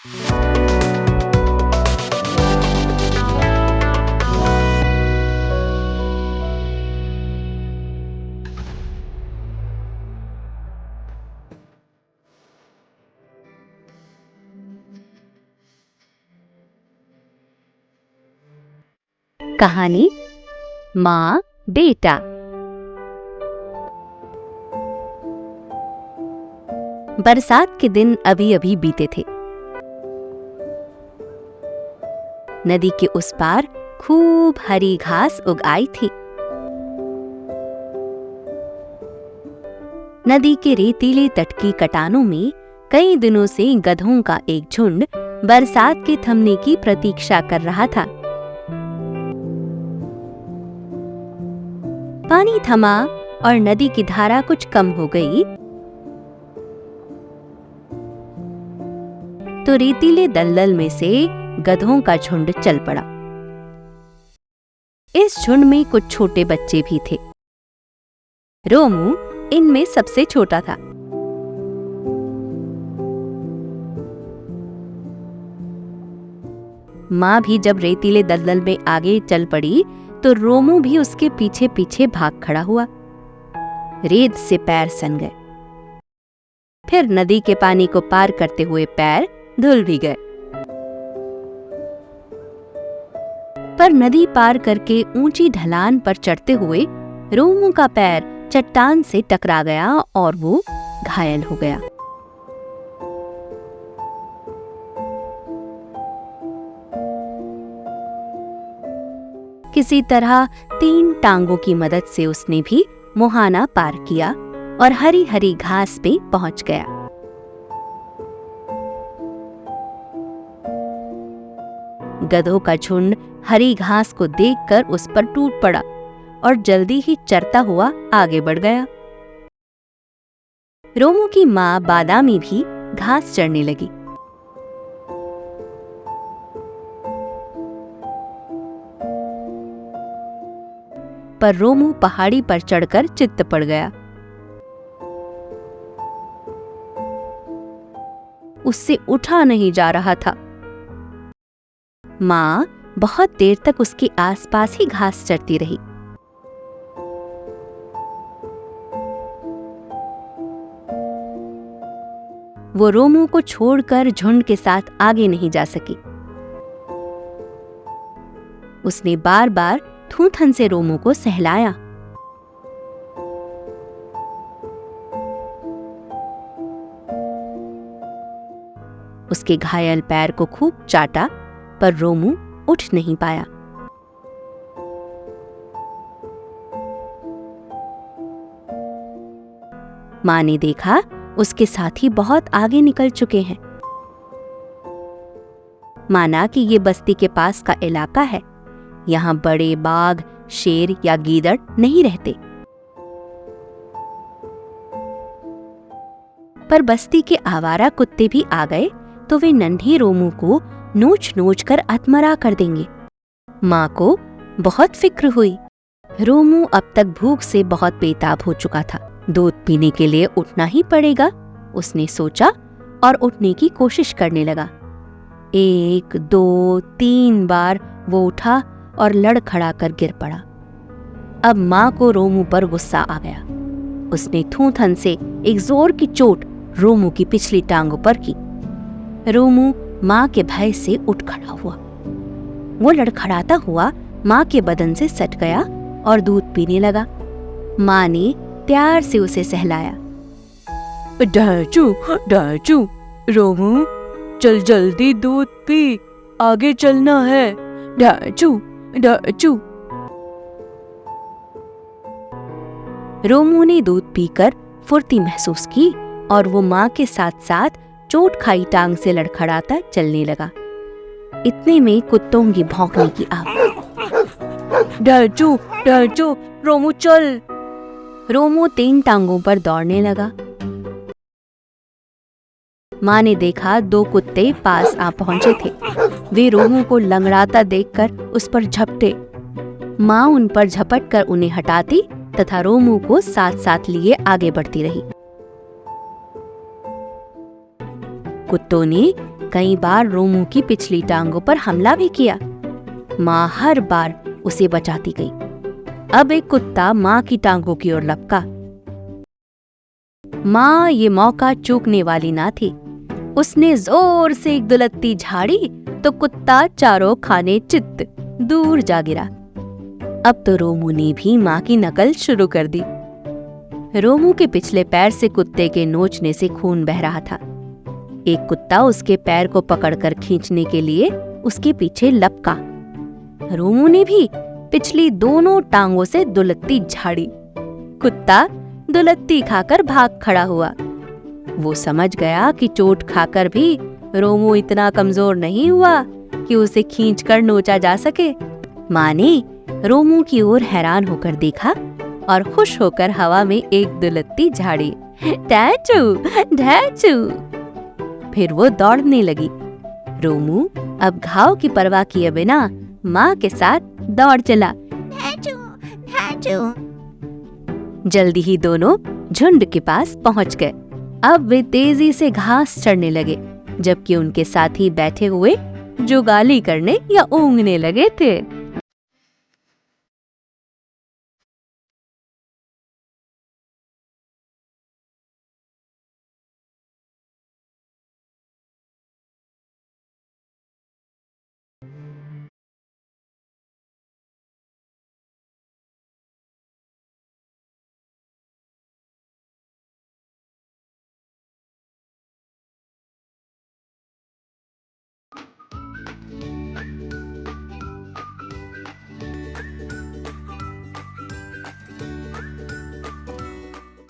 कहानी माँ बेटा। बरसात के दिन अभी अभी बीते थे। नदी के उस पार खूब हरी घास उग आई थी। नदी के रेतीले तट की कटानों में कई दिनों से गधों का एक झुंड बरसात के थमने की प्रतीक्षा कर रहा था। पानी थमा और नदी की धारा कुछ कम हो गई तो रेतीले दलदल में से गधों का झुंड चल पड़ा। इस झुंड में कुछ छोटे बच्चे भी थे। रोमू इनमें सबसे छोटा था। माँ भी जब रेतीले दलदल में आगे चल पड़ी तो रोमू भी उसके पीछे पीछे भाग खड़ा हुआ। रेत से पैर सन गए। फिर नदी के पानी को पार करते हुए पैर धुल भी गए। पर नदी पार करके ऊंची ढलान पर चढ़ते हुए रोमू का पैर चट्टान से टकरा गया और वो घायल हो गया। किसी तरह 3 टांगों की मदद से उसने भी मुहाना पार किया और हरी हरी घास पे पहुंच गया। गधों का झुंड हरी घास को देखकर उस पर टूट पड़ा और जल्दी ही चरता हुआ आगे बढ़ गया। रोमू की माँ बादामी भी घास चरने लगी। पर रोमू पहाड़ी पर चढ़कर चित्त पड़ गया। उससे उठा नहीं जा रहा था। माँ बहुत देर तक उसके आसपास ही घास चरती रही। वो रोमू को छोड़कर झुंड के साथ आगे नहीं जा सकी। उसने बार बार थूथन से रोमू को सहलाया। उसके घायल पैर को खूब चाटा पर रोमू उठ नहीं पाया। माँ ने देखा उसके साथी बहुत आगे निकल चुके हैं। माना कि ये बस्ती के पास का इलाका है। यहाँ बड़े बाघ, शेर या गीदड़ नहीं रहते। पर बस्ती के आवारा कुत्ते भी आ गए तो वे नन्हे रोमू को नोच नोच कर अधमरा कर देंगे। माँ को बहुत फिक्र हुई। रोमू अब तक भूख से बहुत बेताब हो चुका था। दूध पीने के लिए उठना ही पड़ेगा, उसने सोचा और उठने की कोशिश करने लगा। 1, 2, 3 बार वो उठा और लड़खड़ा कर गिर पड़ा। अब माँ को रोमू पर गुस्सा आ गया। उसने थूथन से एक जोर की चोट रोमू की पिछली टांगों पर की। रोमू माँ के भय से उठ खड़ा हुआ। वो लड़खड़ाता हुआ माँ के बदन से सट गया और दूध पीने लगा। माँ ने प्यार से उसे सहलाया। डाचू डाचू, रोमू चल जल्दी दूध पी, आगे चलना है। डाचू डाचू। रोमू ने दूध पीकर फुर्ती महसूस की और वो माँ के साथ साथ चोट खाई टांग से लड़खड़ाता चलने लगा। इतने में कुत्तों की भौंकने की आवाज। डाचू डाचू, रोमू चल। रोमू 3 टांगों पर दौड़ने लगा। माँ ने देखा 2 कुत्ते पास आ पहुंचे थे। वे रोमू को लंगड़ाता देखकर उस पर झपटे। माँ उन पर झपट कर उन्हें हटाती तथा रोमू को साथ साथ लिए आगे बढ़ती रही। कुत्तों ने कई बार रोमू की पिछली टांगों पर हमला भी किया। माँ हर बार उसे बचाती गई। अब एक कुत्ता माँ की टांगों की ओर लपका। माँ ये मौका चूकने वाली ना थी। उसने जोर से एक दुलत्ती झाड़ी तो कुत्ता चारों खाने चित्त दूर जा गिरा। अब तो रोमू ने भी माँ की नकल शुरू कर दी। रोमू के पिछले पैर से कुत्ते के नोचने से खून बह रहा था। एक कुत्ता उसके पैर को पकड़कर खींचने के लिए उसके पीछे लपका। रोमू ने भी पिछली दोनों टांगों से दुलत्ती झाड़ी। कुत्ता दुलत्ती खाकर भाग खड़ा हुआ। वो समझ गया कि चोट खाकर भी रोमू इतना कमजोर नहीं हुआ कि उसे खींचकर नोचा जा सके। माँ ने रोमू की ओर हैरान होकर देखा और खुश होकर हवा में एक दुलत्ती झाड़ी। डैचू, डैचू। फिर वो दौड़ने लगी। रोमू अब घाव की परवाह किए बिना माँ के साथ दौड़ चला। डैचू, डैचू। जल्दी ही दोनों झुंड के पास पहुंच गए। अब वे तेजी से घास चढ़ने लगे, जबकि उनके साथी बैठे हुए जुगाली करने या ऊँघने लगे थे।